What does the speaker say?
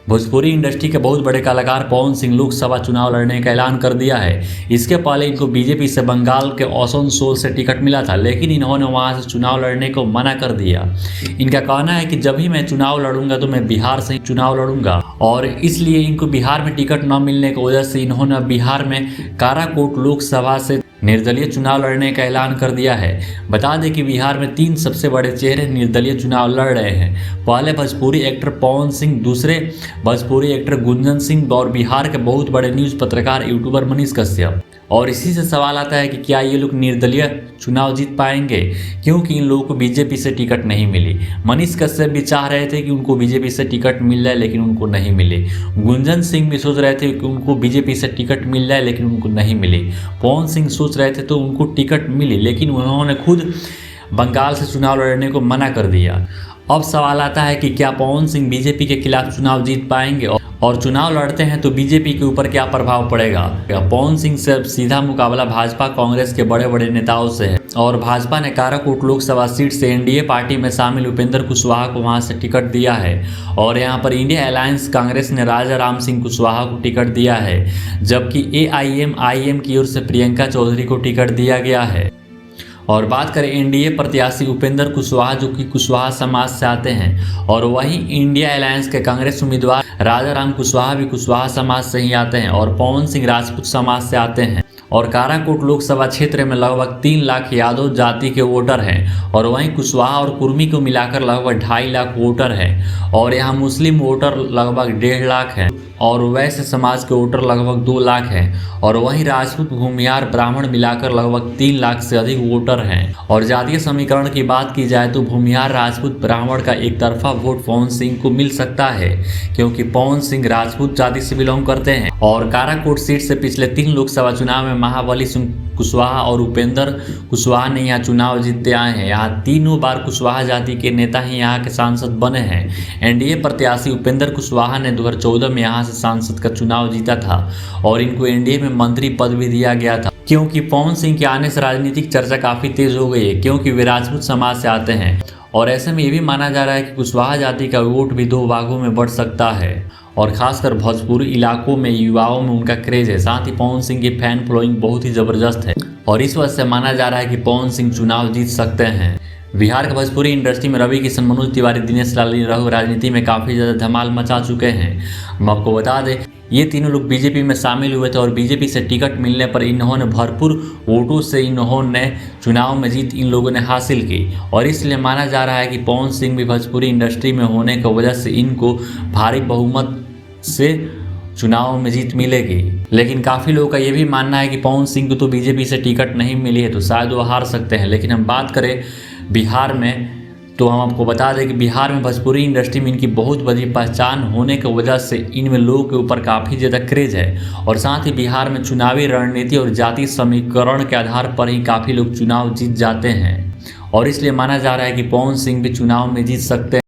Bhojpuri industry के बहुत बड़े कलाकार पवन सिंह लोकसभा चुनाव लड़ने का ऐलान कर दिया है। इसके पहले इनको बीजेपी से बंगाल के आसनसोल से टिकट मिला था, लेकिन इन्होंने वहां से चुनाव लड़ने को मना कर दिया। इनका कहना है कि जब भी मैं चुनाव लड़ूंगा तो मैं बिहार से चुनाव लड़ूंगा, और इसलिए इनको बिहार में टिकट न मिलने की वजह से इन्होंने बिहार में काराकोट लोकसभा से निर्दलीय चुनाव लड़ने का ऐलान कर दिया है। बता दें कि बिहार में 3 सबसे बड़े चेहरे निर्दलीय चुनाव लड़ रहे हैं। पहले भोजपुरी एक्टर पवन सिंह, दूसरे भोजपुरी एक्टर गुंजन सिंह और बिहार के बहुत बड़े न्यूज़ पत्रकार यूट्यूबर मनीष कश्यप। और इसी से सवाल आता है कि क्या ये लोग निर्दलीय चुनाव जीत पाएंगे, क्योंकि इन लोगों को बीजेपी से टिकट नहीं मिली। मनीष कश्यप भी चाह रहे थे कि उनको बीजेपी से टिकट मिल जाए, लेकिन उनको नहीं मिली। गुंजन सिंह भी सोच रहे थे कि उनको बीजेपी से टिकट मिल जाए, लेकिन उनको नहीं मिली। पवन सिंह सोच रहे थे तो उनको टिकट मिली, लेकिन उन्होंने खुद बंगाल से चुनाव लड़ने को मना कर दिया। अब सवाल आता है कि क्या पवन सिंह बीजेपी के खिलाफ चुनाव जीत पाएंगे, और चुनाव लड़ते हैं तो बीजेपी के ऊपर क्या प्रभाव पड़ेगा। पवन सिंह से सीधा मुकाबला भाजपा कांग्रेस के बड़े बड़े नेताओं से है, और भाजपा ने काराकोट लोकसभा सीट से एनडीए पार्टी में शामिल उपेंद्र कुशवाहा को वहां से टिकट दिया है। और यहां पर इंडिया अलायंस कांग्रेस ने राजा राम सिंह कुशवाहा को टिकट दिया है, जबकि AIM की ओर से प्रियंका चौधरी को टिकट दिया गया है। और बात करें एनडीए प्रत्याशी उपेंद्र कुशवाहा, जो कि कुशवाहा समाज से आते हैं, और वहीं इंडिया अलायंस के कांग्रेस उम्मीदवार राजा राम कुशवाहा भी कुशवाहा समाज से ही आते हैं, और पवन सिंह राजपूत समाज से आते हैं। और काराकोट लोकसभा क्षेत्र में लगभग 3 लाख यादव जाति के वोटर हैं, और वहीं कुशवाहा और कुर्मी को मिलाकर लगभग 2.5 लाख वोटर हैं। और यहाँ मुस्लिम वोटर लगभग 1.5 लाख हैं, और वैश्य समाज के वोटर लगभग 2 लाख हैं, और वहीं राजपूत, भूमिहार, ब्राह्मण मिलाकर लगभग 3 लाख से अधिक वोटर हैं। और जातीय समीकरण की बात की जाए तो भूमिहार, राजपूत, ब्राह्मण का एक तरफा वोट पवन सिंह को मिल सकता है, क्योंकि पवन सिंह राजपूत जाति से बिलोंग करते हैं। और काराकोट सीट से पिछले 3 लोकसभा चुनाव में महाबली सिंह कुशवाहा और उपेंद्र कुशवाहा ने यहाँ चुनाव जीतते आए हैं। यहाँ तीनों बार कुशवाहा जाति के नेता ही यहाँ के सांसद बने हैं। एनडीए प्रत्याशी उपेंद्र कुशवाहा ने 2014 में यहाँ से सांसद का चुनाव जीता था, और इनको एनडीए में मंत्री पद भी दिया गया था। क्योंकि पवन सिंह के आने से राजनीतिक चर्चा काफ़ी तेज हो गई है, क्योंकि वे राजपूत समाज से आते हैं। और ऐसे में ये भी माना जा रहा है कि कुशवाहा जाति का वोट भी 2 भागों में बढ़ सकता है, और खासकर भोजपुरी इलाकों में युवाओं में उनका क्रेज है। साथ ही पवन सिंह की फैन फॉलोइंग बहुत ही ज़बरदस्त है, और इस वजह से माना जा रहा है कि पवन सिंह चुनाव जीत सकते हैं। बिहार के भोजपुरी इंडस्ट्री में रवि किशन, मनोज तिवारी, दिनेश लाल यादव राजनीति में काफ़ी ज़्यादा धमाल मचा चुके हैं। हम आपको बता दें, ये तीनों लोग बीजेपी में शामिल हुए थे, और बीजेपी से टिकट मिलने पर इन्होंने भरपूर वोटों से इन्होंने चुनाव में जीत इन लोगों ने हासिल की। और इसलिए माना जा रहा है कि पवन सिंह भी भोजपुरी इंडस्ट्री में होने की वजह से इनको भारी बहुमत से चुनाव में जीत मिलेगी। लेकिन काफ़ी लोगों का ये भी मानना है कि पवन सिंह को तो बीजेपी से टिकट नहीं मिली है, तो शायद वो हार सकते हैं। लेकिन हम बात करें बिहार में, तो हम आपको बता दें कि बिहार में भोजपुरी इंडस्ट्री में इनकी बहुत बड़ी पहचान होने की वजह से इनमें लोगों के ऊपर काफ़ी ज़्यादा क्रेज है। और साथ ही बिहार में चुनावी रणनीति और जातीय समीकरण के आधार पर ही काफ़ी लोग चुनाव जीत जाते हैं, और इसलिए माना जा रहा है कि पवन सिंह भी चुनाव में जीत सकते हैं।